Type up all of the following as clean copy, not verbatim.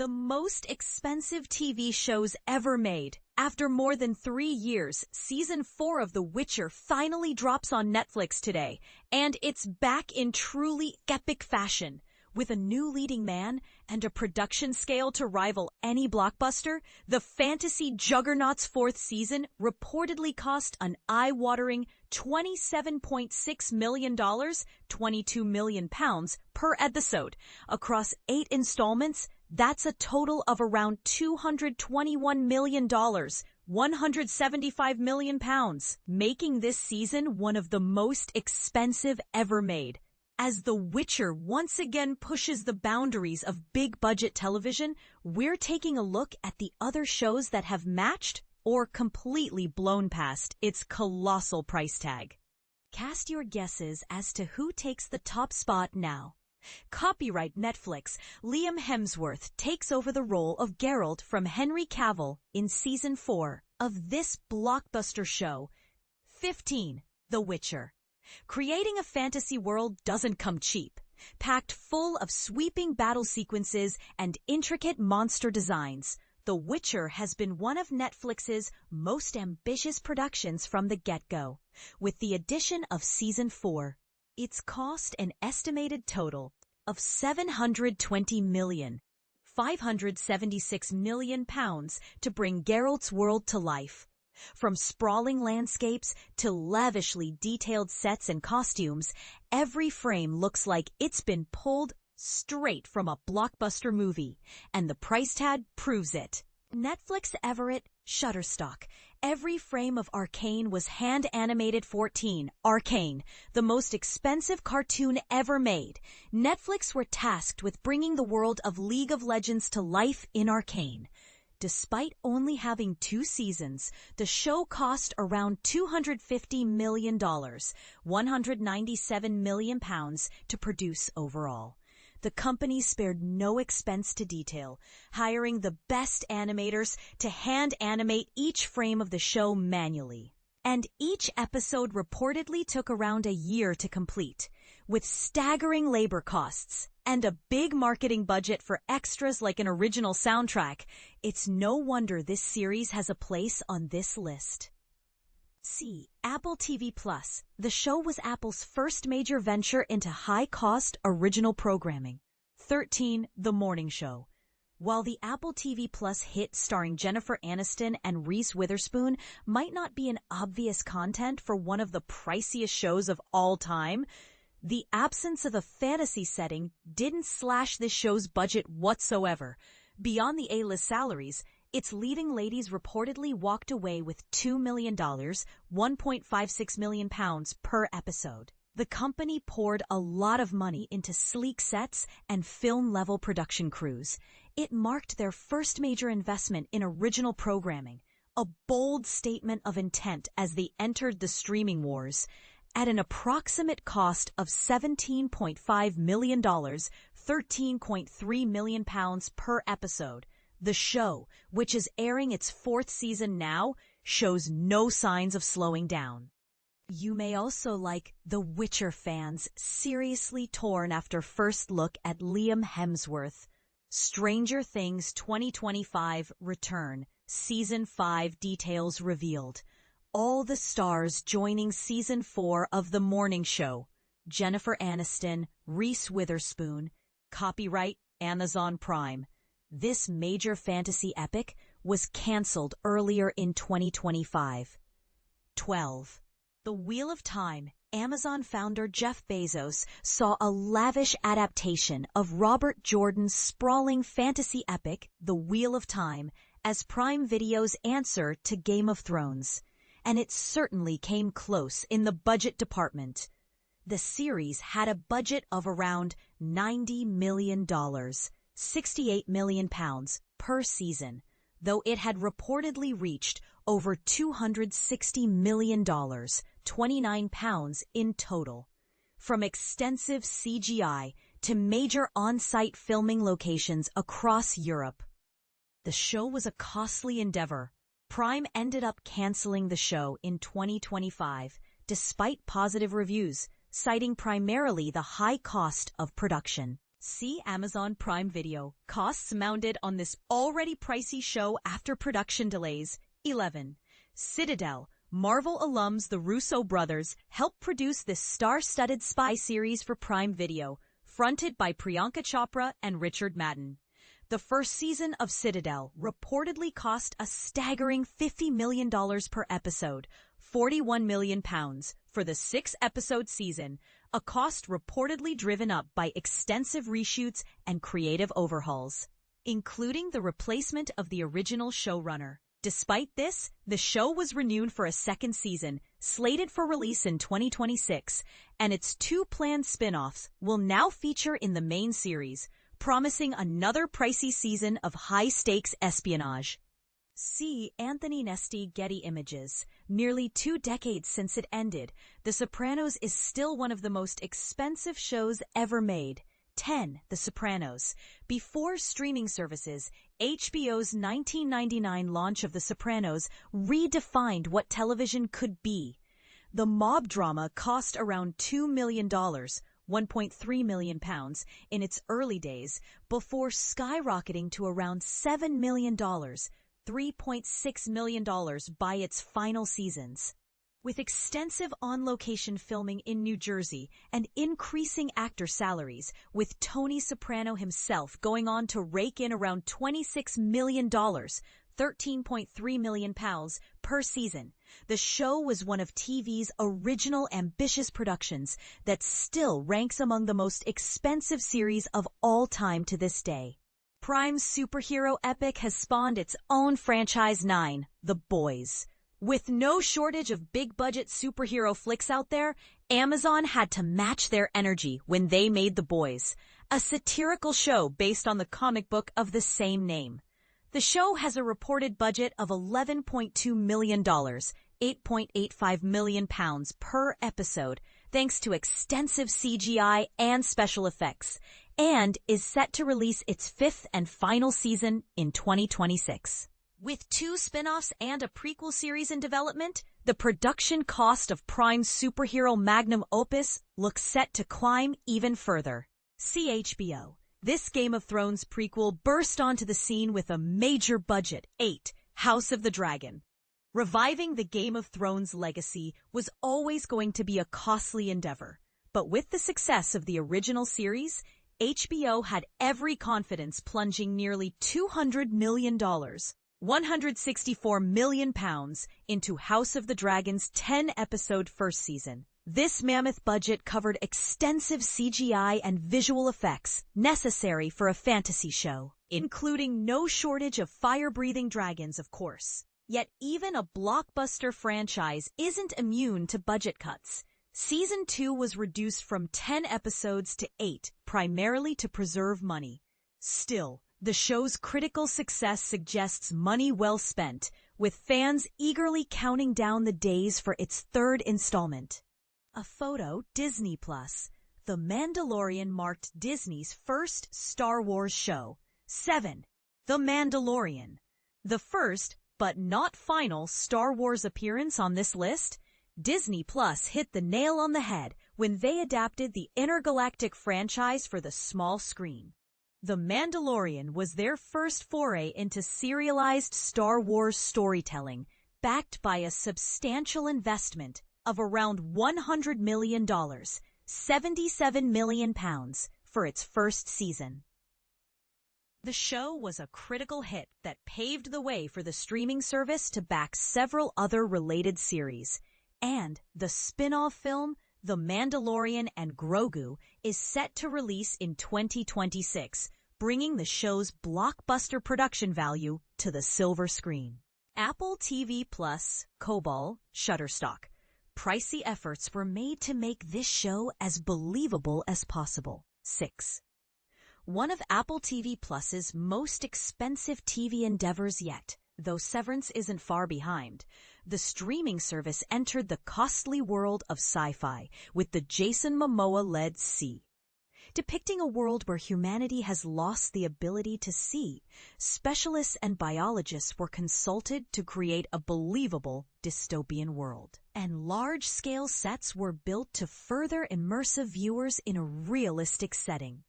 the most expensive TV shows ever made. After more than 3 years, Season 4 of The Witcher finally drops on Netflix today, and it's back in truly epic fashion. With a new leading man and a production scale to rival any blockbuster, the fantasy juggernaut's 4th season reportedly cost an eye-watering $27.6 million, £22 million per episode. Across 8 installments, that's a total of around $221 million, £175 million, making this season one of the most expensive ever made. As The Witcher once again pushes the boundaries of big-budget television, we're taking a look at the other shows that have matched or completely blown past its colossal price tag. Cast your guesses as to who takes the top spot now. Copyright Netflix. Liam Hemsworth takes over the role of Geralt from Henry Cavill in Season 4 of this blockbuster show. 15. The Witcher. Creating a fantasy world doesn't come cheap. Packed full of sweeping battle sequences and intricate monster designs, The Witcher has been one of Netflix's most ambitious productions from the get-go. With the addition of Season 4, it's cost an estimated total of £720 million, £576 million to bring Geralt's world to life. From sprawling landscapes to lavishly detailed sets and costumes, every frame looks like it's been pulled straight from a blockbuster movie, and the price tag proves it. Netflix Everett, Shutterstock. Every frame of Arcane was hand-animated. 14. Arcane, the most expensive cartoon ever made. Netflix were tasked with bringing the world of League of Legends to life in Arcane. Despite only having 2 seasons, the show cost around $250 million, £197 million to produce overall. The company spared no expense to detail, hiring the best animators to hand-animate each frame of the show manually. And each episode reportedly took around a year to complete, with staggering labor costs and a big marketing budget for extras like an original soundtrack. It's no wonder this series has a place on this list. C. Apple TV+. The show was Apple's first major venture into high-cost original programming. 13. The Morning Show. While the Apple TV Plus hit starring Jennifer Aniston and Reese Witherspoon might not be an obvious content for one of the priciest shows of all time, the absence of a fantasy setting didn't slash this show's budget whatsoever. Beyond the A-list salaries, its leading ladies reportedly walked away with $2 million, £1.56 million per episode. The company poured a lot of money into sleek sets and film-level production crews. It marked their first major investment in original programming, a bold statement of intent as they entered the streaming wars. At an approximate cost of $17.5 million, £13.3 million per episode, the show, which is airing its 4th season now, shows no signs of slowing down. You may also like The Witcher fans seriously torn after first look at Liam Hemsworth. Stranger Things 2025 return, Season 5 details revealed. All the stars joining Season 4 of The Morning Show. Jennifer Aniston, Reese Witherspoon. Copyright Amazon Prime. This major fantasy epic was canceled earlier in 2025. 12. The Wheel of Time. Amazon founder Jeff Bezos saw a lavish adaptation of Robert Jordan's sprawling fantasy epic, The Wheel of Time, as Prime Video's answer to Game of Thrones. And it certainly came close in the budget department. The series had a budget of around $90 million, £68 million per season, though it had reportedly reached over $260 million, £29 in total. From extensive CGI to major on-site filming locations across Europe. The show was a costly endeavor. Prime ended up canceling the show in 2025, despite positive reviews, citing primarily the high cost of production. See Amazon Prime Video. Costs mounted on this already pricey show after production delays. 11. Citadel. Marvel alums the Russo brothers helped produce this star-studded spy series for Prime Video, fronted by Priyanka Chopra and Richard Madden. The first season of Citadel reportedly cost a staggering $50 million per episode, £41 million for the 6-episode season, a cost reportedly driven up by extensive reshoots and creative overhauls, including the replacement of the original showrunner. Despite this, the show was renewed for a second season, slated for release in 2026, and its 2 planned spin-offs will now feature in the main series, promising another pricey season of high-stakes espionage. See Anthony Nesti Getty Images. Nearly 2 decades since it ended, The Sopranos is still one of the most expensive shows ever made. 10. The Sopranos. Before streaming services, HBO's 1999 launch of The Sopranos redefined what television could be. The mob drama cost around $2 million, £1.3 million in its early days, before skyrocketing to around $7 million, $3.6 million by its final seasons. With extensive on-location filming in New Jersey and increasing actor salaries, with Tony Soprano himself going on to rake in around $26 million, £13.3 million per season, the show was one of TV's original ambitious productions that still ranks among the most expensive series of all time to this day. Prime's superhero epic has spawned its own franchise 9, The Boys. With no shortage of big-budget superhero flicks out there, Amazon had to match their energy when they made The Boys, a satirical show based on the comic book of the same name. The show has a reported budget of $11.2 million, £8.85 million per episode, thanks to extensive CGI and special effects, and is set to release its 5th and final season in 2026. With 2 spin-offs and a prequel series in development, the production cost of Prime's superhero magnum opus looks set to climb even further. See HBO. This Game of Thrones prequel burst onto the scene with a major budget. 8. House of the Dragon. Reviving the Game of Thrones legacy was always going to be a costly endeavor, but with the success of the original series, HBO had every confidence plunging nearly $200 million. £164 million into House of the Dragon's 10-episode first season. This mammoth budget covered extensive CGI and visual effects necessary for a fantasy show, including no shortage of fire-breathing dragons, of course. Yet even a blockbuster franchise isn't immune to budget cuts. Season 2 was reduced from 10 episodes to 8, primarily to preserve money. Still, the show's critical success suggests money well spent, with fans eagerly counting down the days for its 3rd installment. A photo, Disney+. The Mandalorian marked Disney's first Star Wars show. 7. The Mandalorian. The first, but not final, Star Wars appearance on this list, Disney+ hit the nail on the head when they adapted the intergalactic franchise for the small screen. The Mandalorian was their first foray into serialized Star Wars storytelling, backed by a substantial investment of around $100 million, £77 million, for its first season. The show was a critical hit that paved the way for the streaming service to back several other related series, and the spin-off film, The Mandalorian and Grogu, is set to release in 2026, bringing the show's blockbuster production value to the silver screen. Apple TV+, Cobol, Shutterstock. Pricey efforts were made to make this show as believable as possible. 6. One of Apple TV Plus's most expensive TV endeavors yet, though Severance isn't far behind. The streaming service entered the costly world of sci-fi with the Jason Momoa-led See. Depicting a world where humanity has lost the ability to see, specialists and biologists were consulted to create a believable dystopian world. And large-scale sets were built to further immerse viewers in a realistic setting.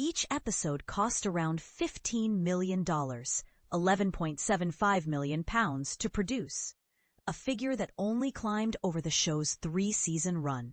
Each episode cost around $15 million, 11.75 million pounds, to produce, a figure that only climbed over the show's 3-season run,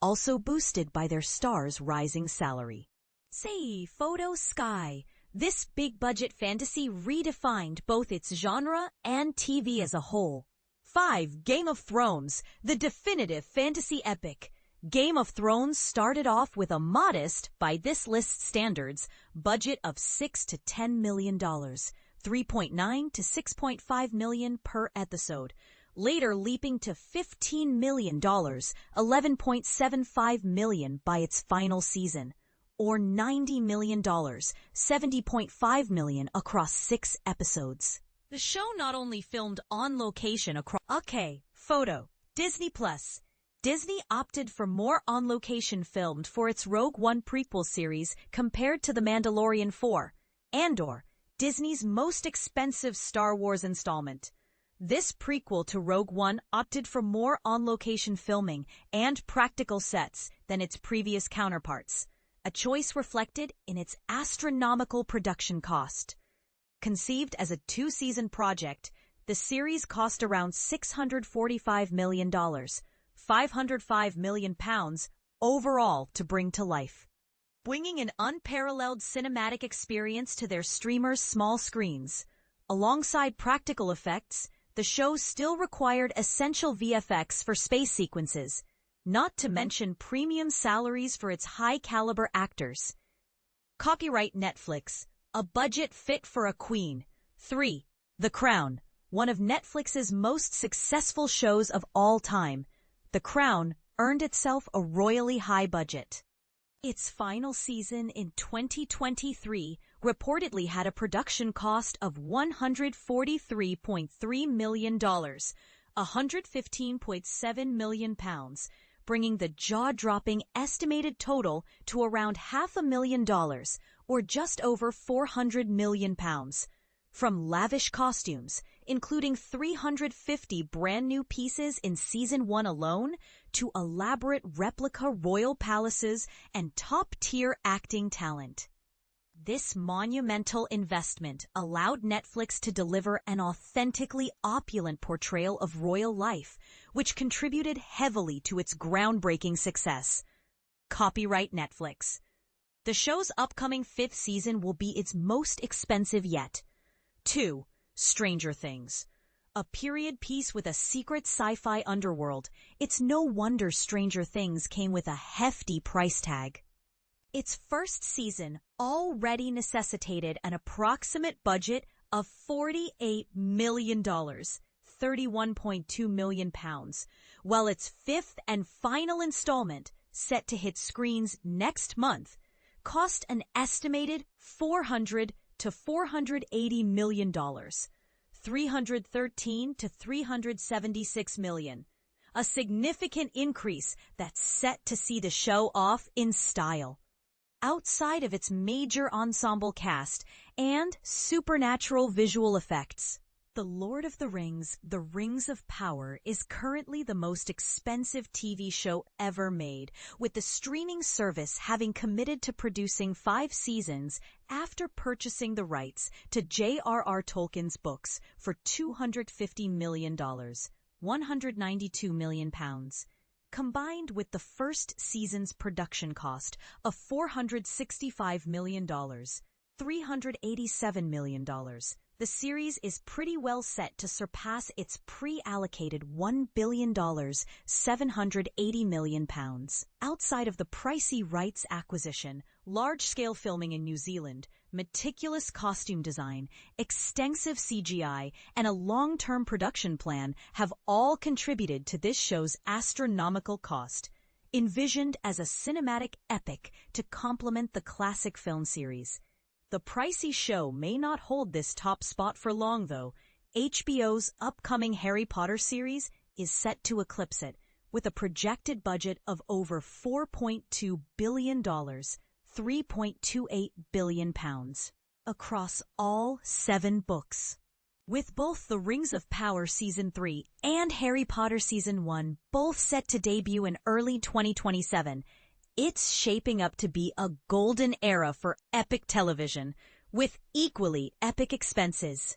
also boosted by their stars' rising salary. Say, Photo Sky. This big-budget fantasy redefined both its genre and TV as a whole. 5. Game of Thrones, the definitive fantasy epic. Game of Thrones started off with a modest, by this list's standards, budget of $6 to $10 million, $3.9 to $6.5 million per episode, later leaping to $15 million, $11.75 million by its final season, or $90 million, $70.5 million across 6 episodes. The show not only filmed on location across... Photo. Disney Plus. Disney opted for more on-location filmed for its Rogue One prequel series compared to The Mandalorian 4, Andor, Disney's most expensive Star Wars installment. This prequel to Rogue One opted for more on-location filming and practical sets than its previous counterparts, a choice reflected in its astronomical production cost. Conceived as a 2-season project, the series cost around $645 million, £505 million overall to bring to life, bringing an unparalleled cinematic experience to their streamers' small screens. Alongside practical effects, the show still required essential VFX for space sequences, not to mention premium salaries for its high-caliber actors. Copyright Netflix, a budget fit for a queen. 3. The Crown, one of Netflix's most successful shows of all time. The Crown earned itself a royally high budget. Its final season in 2023 reportedly had a production cost of $143.3 million, £115.7 million, bringing the jaw-dropping estimated total to around $500,000, or just over £400 million, from lavish costumes, including 350 brand-new pieces in Season 1 alone, to elaborate replica royal palaces and top-tier acting talent. This monumental investment allowed Netflix to deliver an authentically opulent portrayal of royal life, which contributed heavily to its groundbreaking success. Copyright Netflix. The show's upcoming 5th season will be its most expensive yet. 2. Stranger Things. A period piece with a secret sci-fi underworld, it's no wonder Stranger Things came with a hefty price tag. Its first season already necessitated an approximate budget of $48 million, £31.2 million, while its 5th and final installment, set to hit screens next month, cost an estimated $400 to $480 million, $313 to $376 million, a significant increase that's set to see the show off in style. Outside of its major ensemble cast and supernatural visual effects, The Lord of the Rings, The Rings of Power is currently the most expensive TV show ever made, with the streaming service having committed to producing 5 seasons after purchasing the rights to J.R.R. Tolkien's books for $250 million, £192 million, combined with the first season's production cost of $465 million, $387 million. The series is pretty well set to surpass its pre-allocated $1 billion, £780 million. Outside of the pricey rights acquisition, large-scale filming in New Zealand, meticulous costume design, extensive CGI, and a long-term production plan have all contributed to this show's astronomical cost, envisioned as a cinematic epic to complement the classic film series. The pricey show may not hold this top spot for long, though. HBO's upcoming Harry Potter series is set to eclipse it, with a projected budget of over $4.2 billion, £3.28 billion, across all 7 books. With both The Rings of Power Season 3 and Harry Potter Season 1 both set to debut in early 2027, It's shaping up to be a golden era for epic television, with equally epic expenses.